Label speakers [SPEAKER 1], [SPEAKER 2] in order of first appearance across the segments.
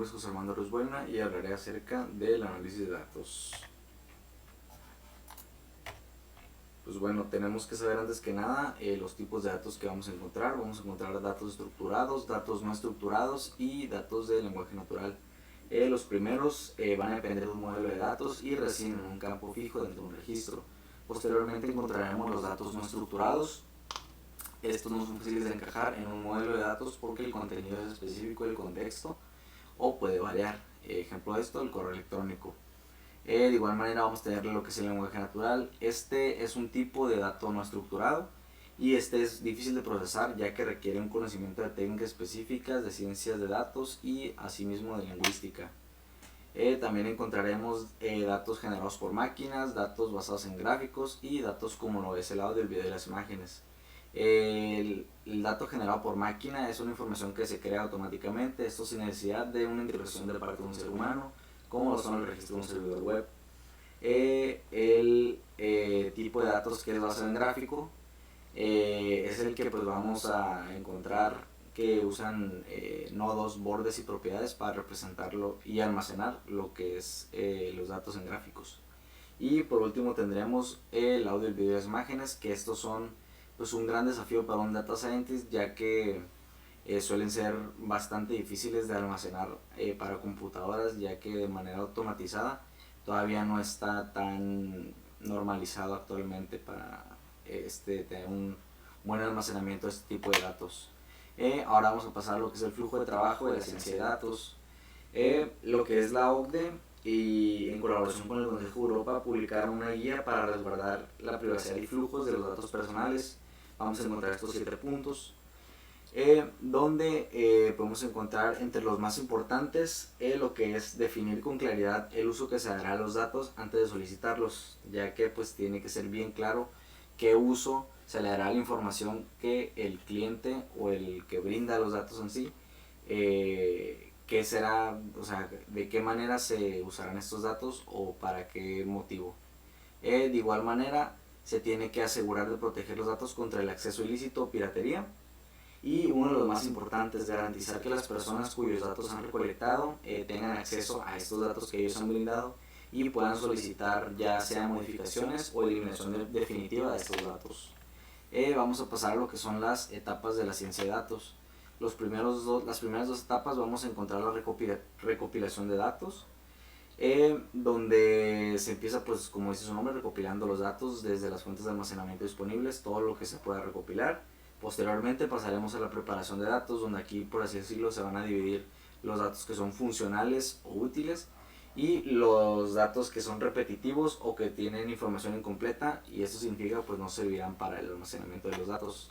[SPEAKER 1] nombre es José Armando Ruiz Buena y hablaré acerca del análisis de datos. Pues bueno, tenemos que saber antes que nada los tipos de datos que vamos a encontrar. Vamos a encontrar datos estructurados, datos no estructurados y datos de lenguaje natural. Los primeros van a depender de un modelo de datos y residen en un campo fijo dentro de un registro. Posteriormente encontraremos los datos no estructurados. Estos no son fáciles de encajar en un modelo de datos porque el contenido es específico del contexto o puede variar. Ejemplo de esto, el correo electrónico. De igual manera vamos a tener lo que es el lenguaje natural. Este es un tipo de dato no estructurado y este es difícil de procesar ya que requiere un conocimiento de técnicas específicas de ciencias de datos y asimismo de lingüística. También encontraremos datos generados por máquinas, datos basados en gráficos y datos como lo es el audio, el video y las imágenes. El dato generado por máquina es una información que se crea automáticamente, esto sin necesidad de una intervención de parte de un ser humano, como lo son el registro de un servidor web. El tipo de datos que es basado en gráfico es el que pues vamos a encontrar que usan nodos, bordes y propiedades para representarlo y almacenar lo que es los datos en gráficos. Y por último tendremos el audio, el video y las imágenes, que estos son pues un gran desafío para un data scientist, ya que suelen ser bastante difíciles de almacenar para computadoras, ya que de manera automatizada todavía no está tan normalizado actualmente para tener un buen almacenamiento de este tipo de datos. Ahora vamos a pasar a lo que es el flujo de trabajo de la ciencia de datos. Lo que es la OCDE y en colaboración con el Consejo de Europa publicaron una guía para resguardar la privacidad y flujos de los datos personales. Vamos a encontrar estos 7 puntos, donde podemos encontrar entre los más importantes lo que es definir con claridad el uso que se dará a los datos antes de solicitarlos, ya que pues tiene que ser bien claro qué uso se le dará a la información que el cliente o el que brinda los datos en sí, qué será, o sea, de qué manera se usarán estos datos o para qué motivo. De igual manera, se tiene que asegurar de proteger los datos contra el acceso ilícito o piratería. Y uno de los más importantes, garantizar que las personas cuyos datos han recolectado tengan acceso a estos datos que ellos han brindado y puedan solicitar ya sea modificaciones o eliminación definitiva de estos datos. Vamos a pasar a lo que son las etapas de la ciencia de datos. Las primeras dos etapas vamos a encontrar la recopilación de datos, donde se empieza, pues como dice su nombre, recopilando los datos desde las fuentes de almacenamiento disponibles, todo lo que se pueda recopilar. Posteriormente pasaremos a la preparación de datos, donde aquí, por así decirlo, se van a dividir los datos que son funcionales o útiles y los datos que son repetitivos o que tienen información incompleta, y eso significa pues no servirán para el almacenamiento de los datos.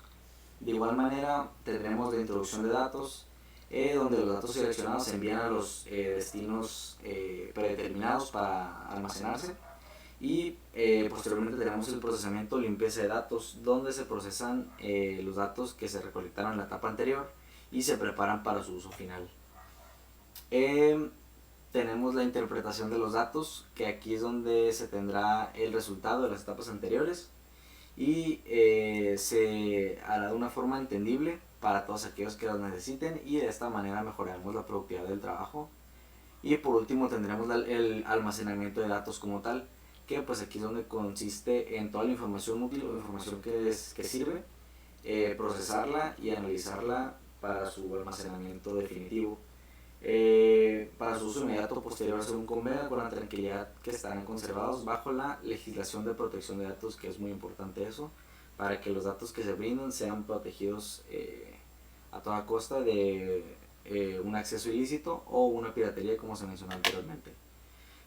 [SPEAKER 1] De igual manera tendremos la introducción de datos, donde los datos seleccionados se envían a los destinos predeterminados para almacenarse. Y posteriormente tenemos el procesamiento o limpieza de datos, donde se procesan los datos que se recolectaron en la etapa anterior y se preparan para su uso final. Tenemos la interpretación de los datos, que aquí es donde se tendrá el resultado de las etapas anteriores y se hará de una forma entendible para todos aquellos que los necesiten, y de esta manera mejoraremos la productividad del trabajo. Y por último tendremos el almacenamiento de datos como tal, que pues aquí es donde consiste en toda la información útil o información que sirve, procesarla y analizarla para su almacenamiento definitivo. Para su uso inmediato posterior según convenga, con la tranquilidad que estarán conservados bajo la legislación de protección de datos, que es muy importante eso, para que los datos que se brindan sean protegidos a toda costa de un acceso ilícito o una piratería, como se mencionó anteriormente.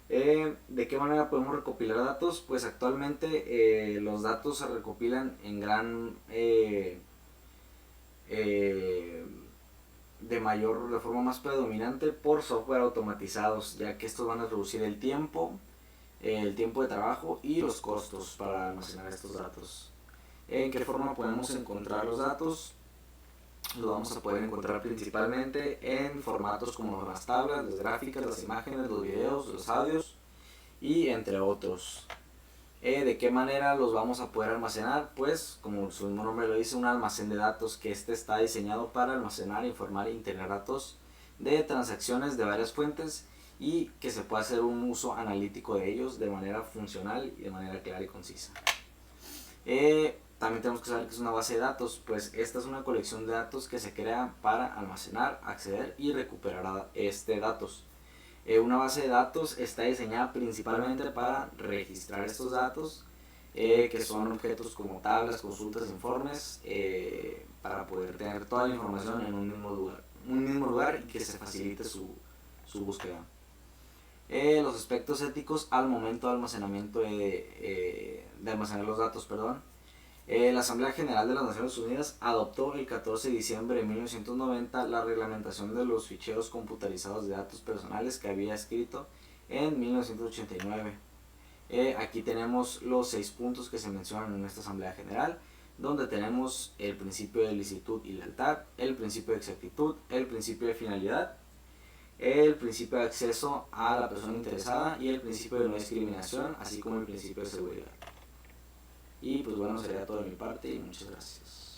[SPEAKER 1] ¿De qué manera podemos recopilar datos? Pues actualmente los datos se recopilan en de forma más predominante por software automatizados, ya que estos van a reducir el tiempo de trabajo y los costos para almacenar estos datos. ¿En qué forma podemos encontrar los datos? Los vamos a poder encontrar principalmente en formatos como las tablas, las gráficas, las imágenes, los videos, los audios y entre otros. ¿De qué manera los vamos a poder almacenar? Pues como su nombre lo dice, un almacén de datos, que este está diseñado para almacenar, informar e integrar datos de transacciones de varias fuentes y que se pueda hacer un uso analítico de ellos de manera funcional y de manera clara y concisa. También tenemos que saber que es una base de datos, pues esta es una colección de datos que se crea para almacenar, acceder y recuperar datos. Una base de datos está diseñada principalmente para registrar estos datos, que son objetos como tablas, consultas, informes, para poder tener toda la información en un mismo lugar y que se facilite su búsqueda. Los aspectos éticos al momento de almacenamiento de almacenar los datos, la Asamblea General de las Naciones Unidas adoptó el 14 de diciembre de 1990 la reglamentación de los ficheros computarizados de datos personales que había escrito en 1989. Aquí tenemos los 6 puntos que se mencionan en esta Asamblea General, donde tenemos el principio de licitud y lealtad, el principio de exactitud, el principio de finalidad, el principio de acceso a la persona interesada y el principio de no discriminación, así como el principio de seguridad. Y pues bueno, sería todo de mi parte y muchas gracias.